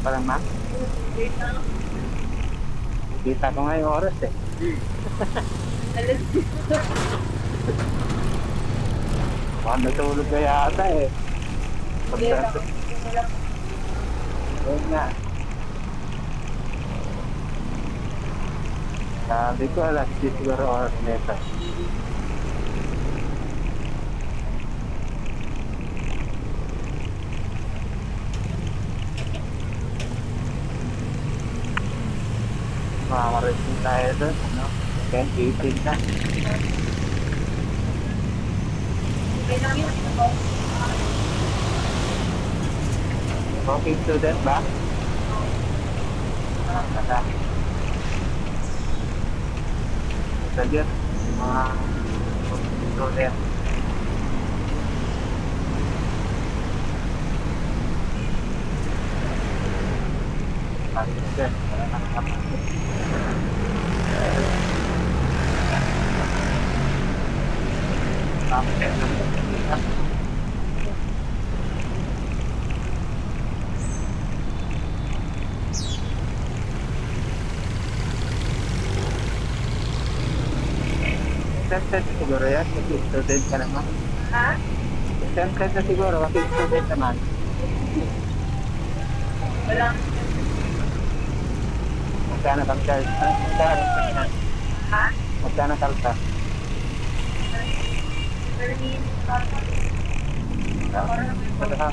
pa lang, ma'am. Kita ko nga yung oras eh. Alas Mukhang natulog ka yata eh. Yun nga. Sabi ko alas 10 siguro oras nito. Makakarating tayo doon, ano? 10:18 na. Okay lang yun. Working student ba? Kata. Saglit, mga working student. Ayun, wala nang kapatid. Exempted siguro yan, kasi student ka naman. Ha? Exempted na siguro, kasi student naman. Wala. Magkano kang charge? Magkano kang charge? Ha? Magkano kalta? Ano ka?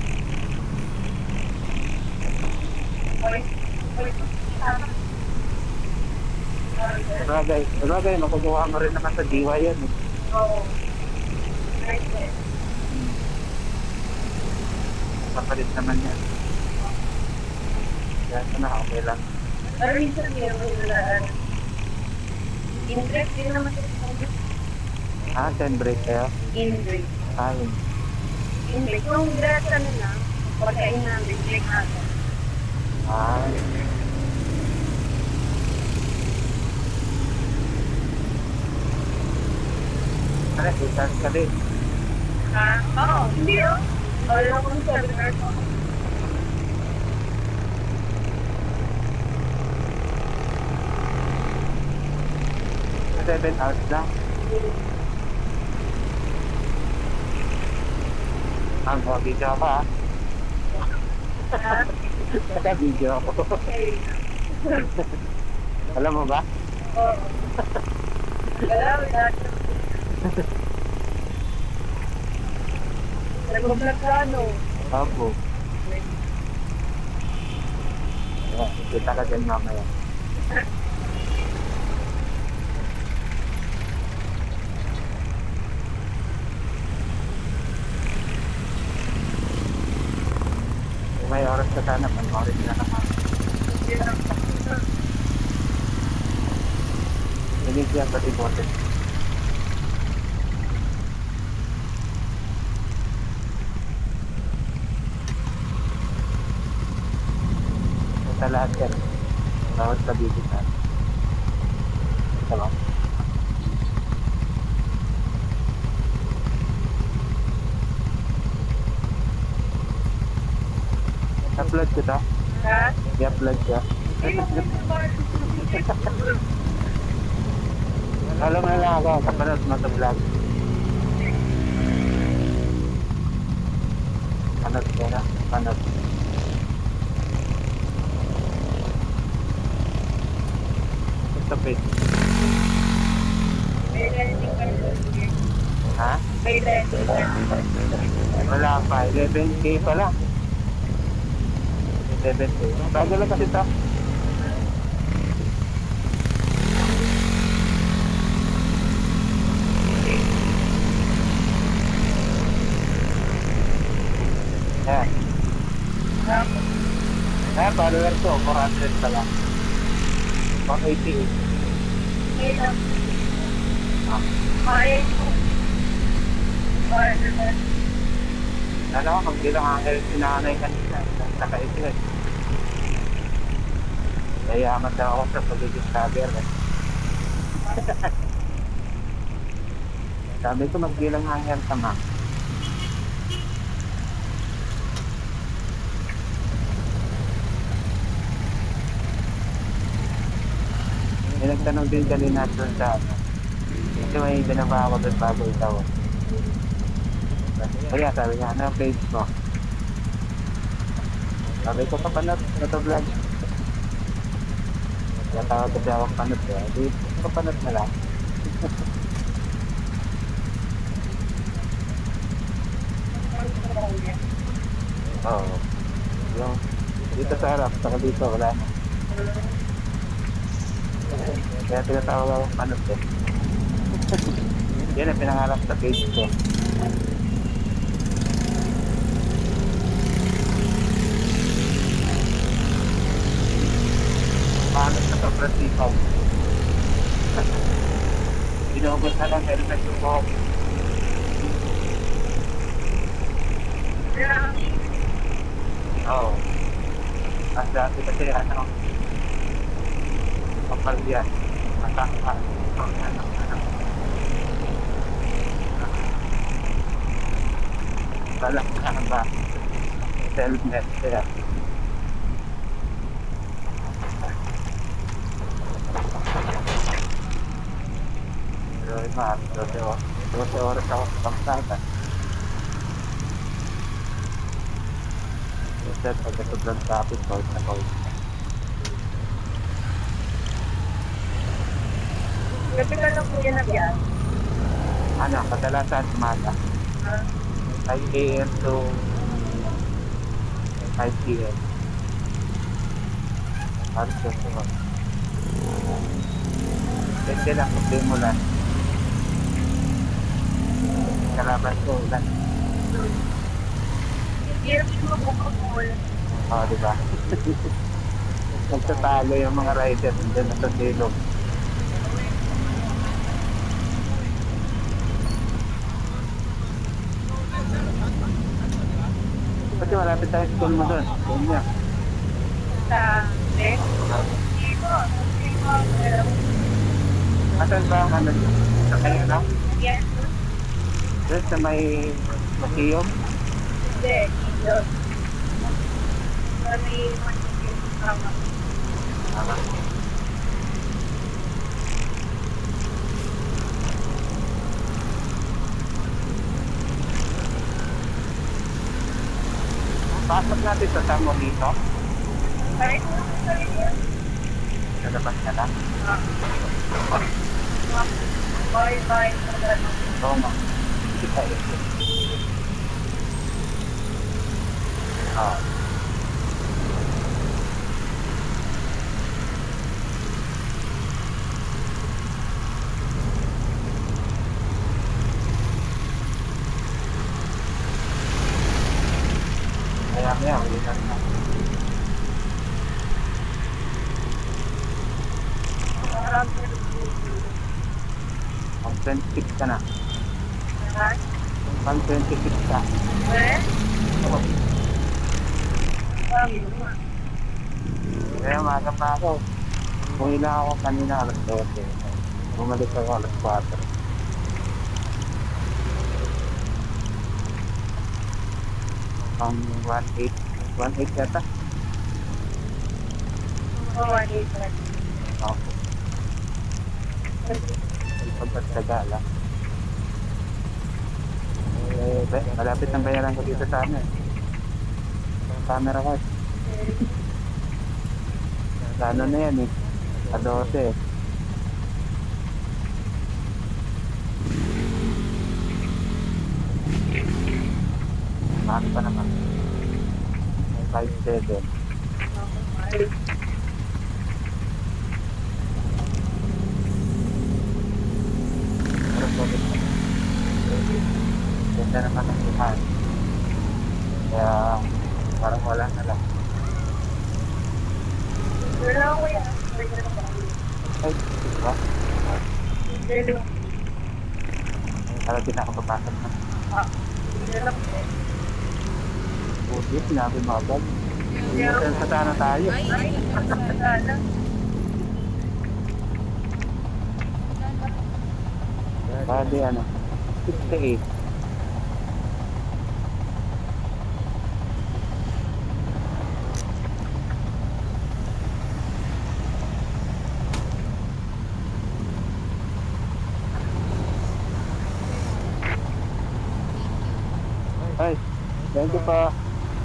Sabagay, makukuha mo rin naman sa diwa yun. Oo. Kapalit naman yan. Kaya ito na, okay lang. Pero minsan meron na interest din naman sa Ah, 10 break kayo? in-break. Ayun. In-break. Kung grad ka na lang, pagkain na break natin. Ah. Ano, isang ka din. Ha? Oo. Hindi oh. Wala akong 7 hours. Ah, 7 hours lang. Ang video ako ah. Kaya video ako. Okay. Alam mo ba? Oo. Wala. Nag-vlog ka ano? Opo. Yeah, kita ka dyan mamaya. Kung may oras ka sana, panoorin na naman. Hindi siya pati bote. Sa lahat yan. Bawat pabibig natin. Ito ba? I-upload ko ito. Ha? I-upload ko. Alam mo lang ako, kapanood mo ito vlog. Panood ko na. Panood. Ito page. May lending ka rin. Ha? May lending ka rin. Wala pa. 11K pa lang. 11K. Bago lang kasi ito. Ayan. Ayan, follower ko. 400 pa lang. 188. Okay lang. Ah. Kaya ko. Ano, magbilang angel sinanay kanina. Nakaisi eh. Kayaman daw ako sa pagiging saber eh. Sabi ko magbilang angel ka ma. nagtanong din kanina doon sa ano. Kasi may binaba ako doon bago ikaw. Kaya sabi niya, ano ang page mo? Sabi ko, kapanot, vlog. Kaya tawag kasi ako panot eh. Di, kapanot na lang. Oo. Yung, dito sa harap, saka dito, wala na. Kaya tinatawag ako panot eh. Yan ang pinangarap sa page ko. Panot na sobrang sipaw. Binubos na lang, pero nagsubuhok. Oo. At dati kasi ano, kapal yan. Matangka. Balak na ba? Self-net kaya. Pero ima, 12 oras ako sa pangsata. Instead, pagkatod ng traffic, call na call. Gabi ka lang po yan na biyan. Ano, kadalasan umaga. 5 a.m. to 5 p.m. Halos yun ko. Pwede lang kung di mo lang. Kalaban ko ulan. Hirap mo bukol. Oo, diba? Nagtatalo yung mga rider dyan sa silog. Kasi malapit tayo sa school mo doon. Doon niya. Sa next. Dito. Asan ba ang ano niya? Sa kanya lang? Yes. Doon sa may museum? Hindi. Dito. Sa may tama. Pasok natin sa tamo dito. Kahit mo sa rin. Sa labas ka lang. Bye bye. Oo nga. Kita yun. Oo. Kaya ulitan na. Pang 26 ka na. Pang 26 ka. Kaya umaga pa ako. Kung ilang ako kanina alas 12. Bumalik ako alas 4. Pang 1.8. 1.8 yata. Oo, dito. Ako. Pagpagtagala. Malapit ang bayaran ko dito sa ano eh. Camera card. Sa ano na yan eh. Sa 12 eh. Mahal pa naman. 5.7. Pero solid na. Ganda naman ang luhan. Kaya parang wala na lang. Wala ko yan. Ay, diba? Parang di nakapapasok na. Buti, sinabi mo agad. Minsan sa sana tayo. Bali ano, 68. Ay, thank you pa.